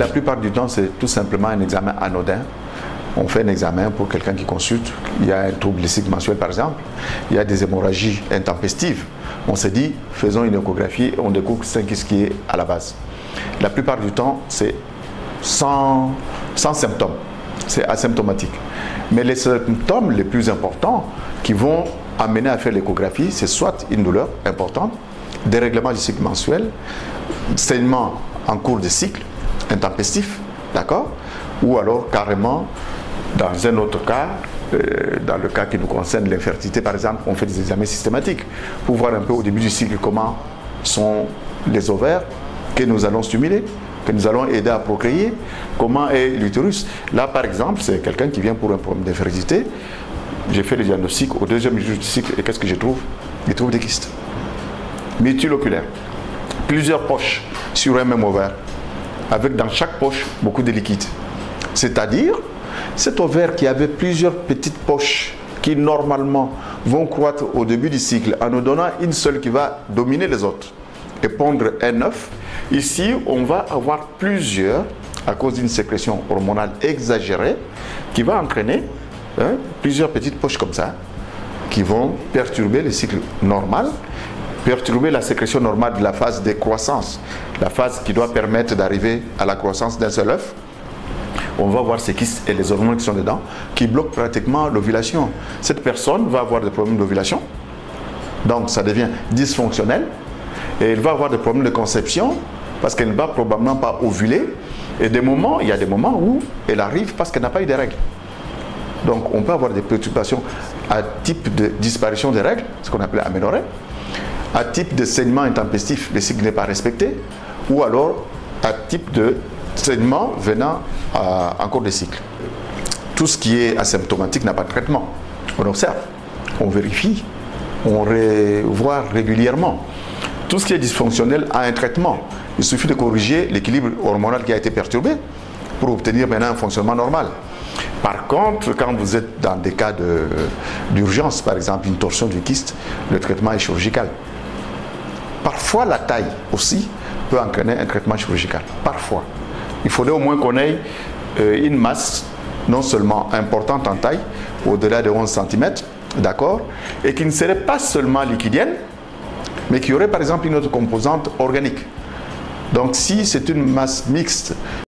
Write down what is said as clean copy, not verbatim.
La plupart du temps, c'est tout simplement un examen anodin. On fait un examen pour quelqu'un qui consulte. Il y a un trouble du cycle menstruel, par exemple. Il y a des hémorragies intempestives. On s'est dit, faisons une échographie et on découvre ce qui est à la base. La plupart du temps, c'est sans symptômes. C'est asymptomatique. Mais les symptômes les plus importants qui vont amener à faire l'échographie, c'est soit une douleur importante, dérèglement du cycle menstruel, saignement en cours de cycle, intempestif, d'accord? Ou alors carrément, dans un autre cas, dans le cas qui nous concerne l'infertilité par exemple, on fait des examens systématiques pour voir un peu au début du cycle comment sont les ovaires que nous allons stimuler, que nous allons aider à procréer, comment est l'utérus. Là par exemple, c'est quelqu'un qui vient pour un problème d'infertilité, j'ai fait le diagnostic au deuxième jour du cycle et qu'est-ce que je trouve? Je trouve des kystes multiloculaires, plusieurs poches sur un même ovaire, avec dans chaque poche beaucoup de liquide. C'est-à-dire, cet ovaire qui avait plusieurs petites poches qui normalement vont croître au début du cycle en nous donnant une seule qui va dominer les autres et pondre un œuf, ici on va avoir plusieurs à cause d'une sécrétion hormonale exagérée qui va entraîner plusieurs petites poches comme ça qui vont perturber le cycle normal, perturber la sécrétion normale de la phase de croissance, la phase qui doit permettre d'arriver à la croissance d'un seul œuf. On va voir ces kystes et les hormones qui sont dedans qui bloquent pratiquement l'ovulation. Cette personne va avoir des problèmes d'ovulation, donc ça devient dysfonctionnel, et elle va avoir des problèmes de conception parce qu'elle ne va probablement pas ovuler, et il y a des moments où elle arrive parce qu'elle n'a pas eu de règles. Donc on peut avoir des perturbations à type de disparition des règles, ce qu'on appelle aménorrhée, à type de saignement intempestif, le cycle n'est pas respecté, ou alors à type de saignement venant en cours de cycle. Tout ce qui est asymptomatique n'a pas de traitement. On observe, on vérifie, on revoit régulièrement. Tout ce qui est dysfonctionnel a un traitement. Il suffit de corriger l'équilibre hormonal qui a été perturbé pour obtenir maintenant un fonctionnement normal. Par contre, quand vous êtes dans des cas d'urgence, par exemple une torsion du kyste, le traitement est chirurgical. Parfois, la taille aussi peut entraîner un traitement chirurgical. Parfois. Il faudrait au moins qu'on ait une masse non seulement importante en taille, au-delà de 11 cm, d'accord, et qui ne serait pas seulement liquidienne, mais qui aurait par exemple une autre composante organique. Donc si c'est une masse mixte,